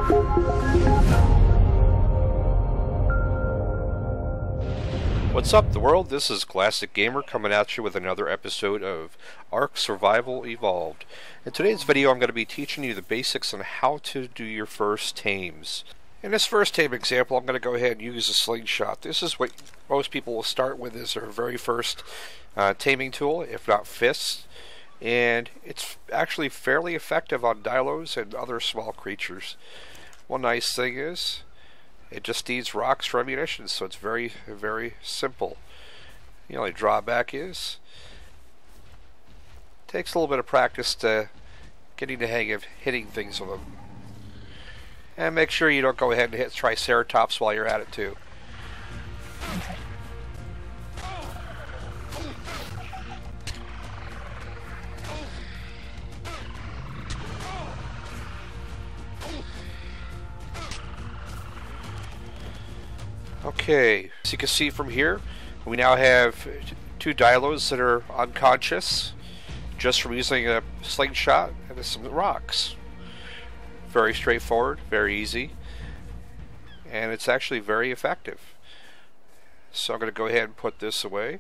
What's up, the world? This is Glassic Gamer coming at you with another episode of ARK Survival Evolved. In today's video, I'm going to be teaching you the basics on how to do your first tames. In this first tame example, I'm going to go ahead and use a slingshot. This is what most people will start with as their very first taming tool, if not fists. And it's actually fairly effective on dilos and other small creatures. One nice thing is, it just needs rocks for ammunition, so it's very, very simple. The only drawback is, it takes a little bit of practice to getting the hang of hitting things with them. And make sure you don't go ahead and hit Triceratops while you're at it too. Okay, as you can see from here, we now have two dilos that are unconscious just from using a slingshot and some rocks. Very straightforward, very easy, and it's actually very effective. So I'm going to go ahead and put this away.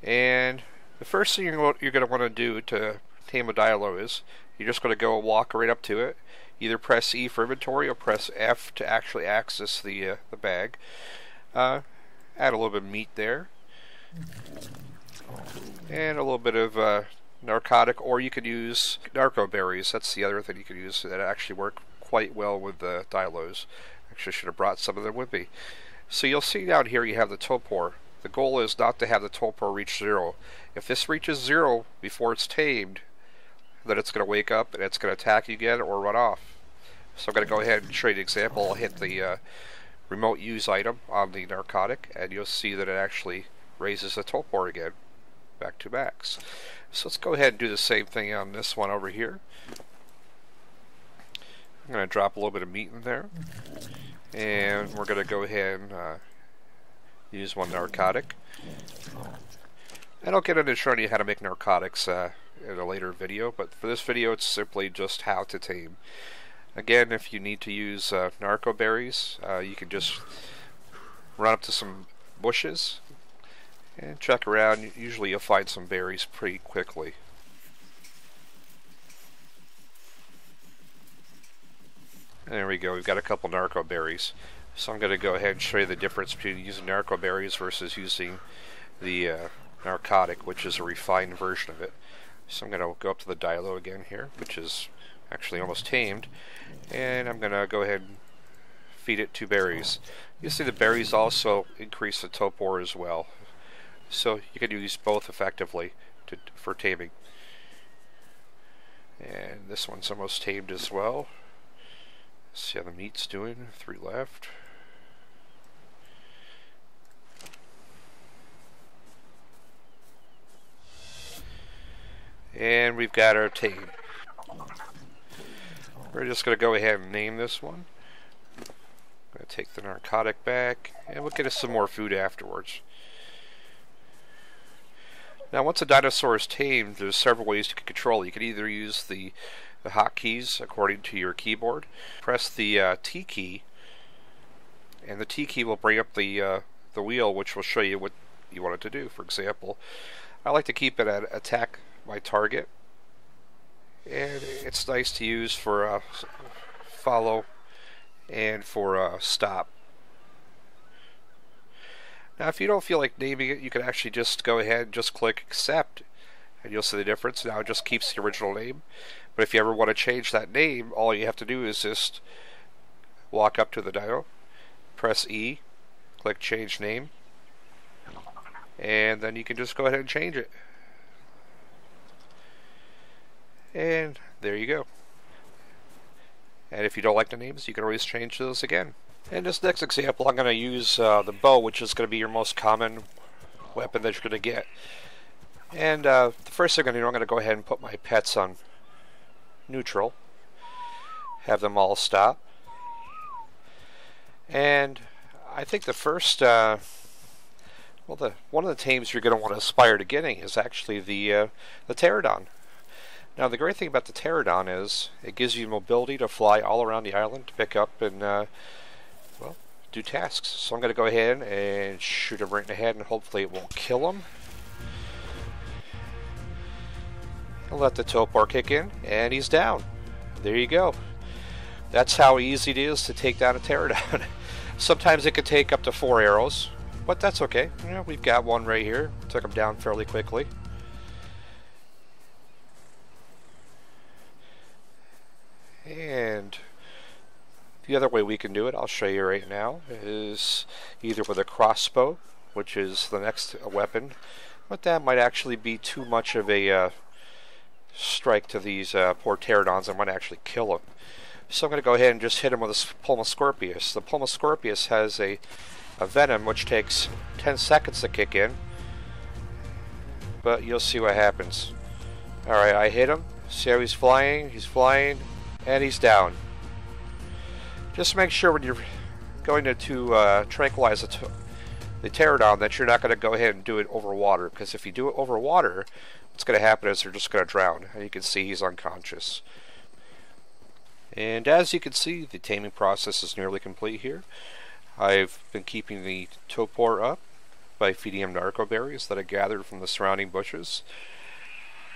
And the first thing you're going to want to do to tame a dilo is you're just going to go walk right up to it. Either press E for inventory or press F to actually access the bag. Add a little bit of meat there, and a little bit of narcotic, or you could use narco berries. That's the other thing you could use that actually work quite well with the dilos. Actually, should have brought some of them with me. So you'll see down here you have the torpor. The goal is not to have the torpor reach 0. If this reaches 0 before it's tamed, then it's going to wake up and it's going to attack you again or run off. So I'm going to go ahead and show you an example. I'll hit the remote use item on the narcotic, and you'll see that it actually raises the torpor again back to max. So let's go ahead and do the same thing on this one over here. I'm going to drop a little bit of meat in there, and we're going to go ahead and use one narcotic. And I'll get into showing you how to make narcotics in a later video, but for this video it's simply just how to tame. Again, if you need to use narco berries, you can just run up to some bushes and check around. Usually you'll find some berries pretty quickly. And there we go, we've got a couple narco berries. So I'm going to go ahead and show you the difference between using narco berries versus using the narcotic, which is a refined version of it. So I'm going to go up to the dilo again here, which is actually almost tamed, and I'm going to go ahead and feed it 2 berries. You see the berries also increase the torpor as well, so you can use both effectively for taming. And this one's almost tamed as well. Let's see how the meat's doing. 3 left. And we've got our tame. We're just going to go ahead and name this one. I'm going to take the narcotic back, and we'll get us some more food afterwards. Now, once a dinosaur is tamed, there's several ways you can control it. You can either use the hotkeys according to your keyboard. Press the T key, and the T key will bring up the wheel, which will show you what you want it to do. For example, I like to keep it at attack my target. And it's nice to use for follow and for stop. Now, if you don't feel like naming it, you can actually just go ahead and just click accept, and you'll see the difference. Now it just keeps the original name. But if you ever want to change that name, all you have to do is just walk up to the dino, press E, click change name, and then you can just go ahead and change it. And there you go. And if you don't like the names, you can always change those again. In this next example, I'm going to use the bow, which is going to be your most common weapon that you're going to get. And the first thing I'm going to do, I'm going to go ahead and put my pets on neutral. Have them all stop. And I think the first, one of the tames you're going to want to aspire to getting is actually the pterodon. Now the great thing about the pterodon is it gives you mobility to fly all around the island to pick up and well, do tasks. So I'm going to go ahead and shoot him right in the head, and hopefully it won't kill him. I'll let the topor kick in, and he's down. There you go. That's how easy it is to take down a pterodon. Sometimes it can take up to 4 arrows, but that's okay. You know, we've got one right here. Took him down fairly quickly. And the other way we can do it, I'll show you right now, is either with a crossbow, which is the next weapon, but that might actually be too much of a strike to these poor pterodons. I might actually kill them. So I'm going to go ahead and just hit him with a Pulmoscorpius. The Pulmoscorpius has a venom which takes 10 seconds to kick in, but you'll see what happens. Alright, I hit him. See how he's flying? He's flying, and he's down. Just make sure when you're going to tranquilize the pterodon that you're not going to go ahead and do it over water, because if you do it over water, what's going to happen is they're just going to drown, and you can see he's unconscious. And as you can see, the taming process is nearly complete here. I've been keeping the topor up by feeding him narco berries that I gathered from the surrounding bushes.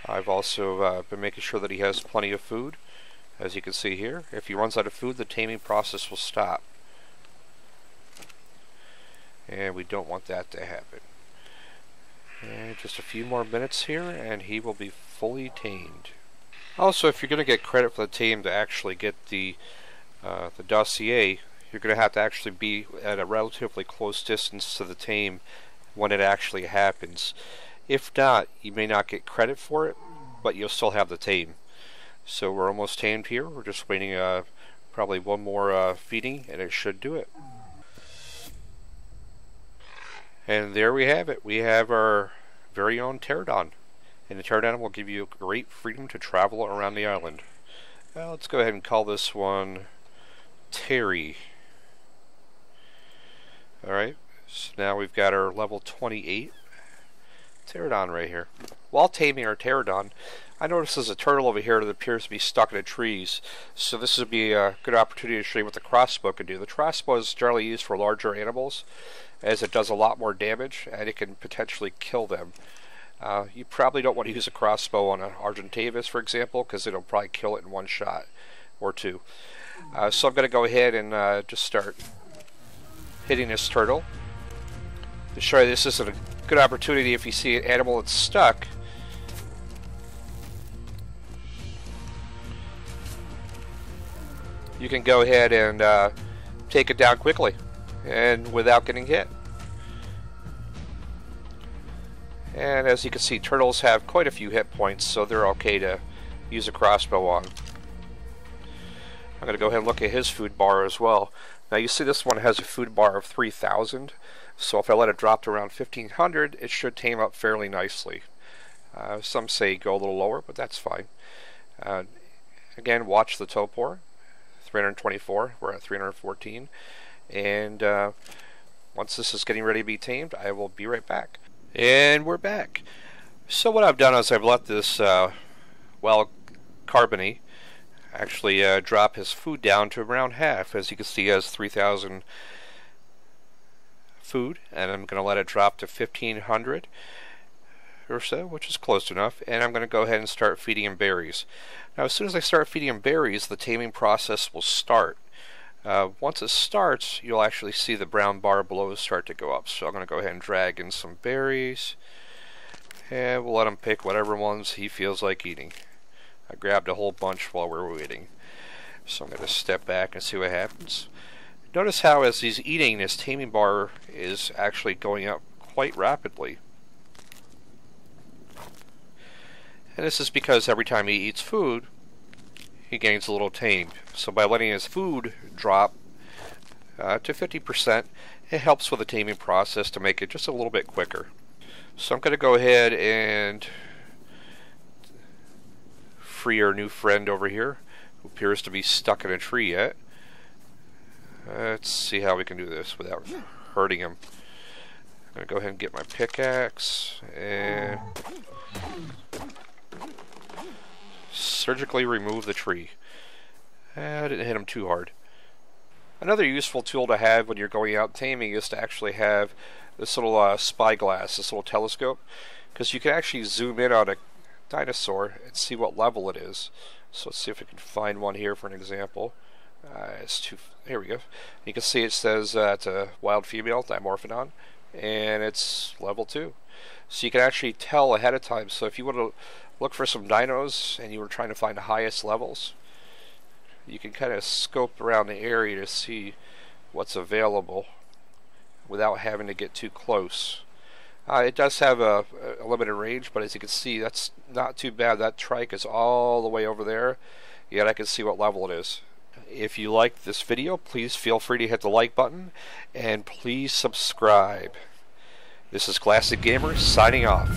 I've also been making sure that he has plenty of food. As you can see here, if he runs out of food, the taming process will stop. And we don't want that to happen. And just a few more minutes here, and he will be fully tamed. Also, if you're going to get credit for the tame to actually get the dossier, you're going to have to actually be at a relatively close distance to the tame when it actually happens. If not, you may not get credit for it, but you'll still have the tame. So we're almost tamed here. We're just waiting probably one more feeding, and it should do it. And there we have it. We have our very own pterodon. And the pterodon will give you great freedom to travel around the island. Well, let's go ahead and call this one Terry. Alright, so now we've got our level 28 pterodon right here. While taming our pterodon, I noticed there's a turtle over here that appears to be stuck in the trees. So this would be a good opportunity to show you what the crossbow can do. The crossbow is generally used for larger animals, as it does a lot more damage, and it can potentially kill them. You probably don't want to use a crossbow on an Argentavis, for example, because it'll probably kill it in one shot or two. So I'm going to go ahead and just start hitting this turtle. To show you this is a good opportunity if you see an animal that's stuck. You can go ahead and take it down quickly and without getting hit. And as you can see, turtles have quite a few hit points, so they're okay to use a crossbow on. I'm going to go ahead and look at his food bar as well. Now you see this one has a food bar of 3,000, so if I let it drop to around 1,500, it should tame up fairly nicely. Some say go a little lower, but that's fine. Again, watch the topor. 324, we're at 314, and once this is getting ready to be tamed, I will be right back. And we're back. So what I've done is I've let this Carbony actually drop his food down to around half. As you can see, he has 3,000 food, and I'm going to let it drop to 1,500 or so, which is close enough, and I'm going to go ahead and start feeding him berries. Now as soon as I start feeding him berries, the taming process will start. Once it starts, you'll actually see the brown bar below start to go up. So I'm going to go ahead and drag in some berries, and we'll let him pick whatever ones he feels like eating. I grabbed a whole bunch while we were waiting. So I'm going to step back and see what happens. Notice how as he's eating, his taming bar is actually going up quite rapidly. And this is because every time he eats food, he gains a little tame. So by letting his food drop to 50%, it helps with the taming process to make it just a little bit quicker. So I'm going to go ahead and free our new friend over here, who appears to be stuck in a tree yet. Let's see how we can do this without hurting him. I'm going to go ahead and get my pickaxe and surgically remove the tree. I didn't hit him too hard. Another useful tool to have when you're going out taming is to actually have this little spyglass, this little telescope, because you can actually zoom in on a dinosaur and see what level it is. So let's see if we can find one here for an example. Here we go. You can see it says it's a wild female, Dimorphodon, and it's level 2. So you can actually tell ahead of time. So if you want to look for some dinos and you were trying to find the highest levels, you can kind of scope around the area to see what's available without having to get too close. It does have a limited range, but as you can see, that's not too bad. That trike is all the way over there, yet I can see what level it is. If you liked this video, please feel free to hit the like button, and please subscribe. This is Glassic Gamer signing off.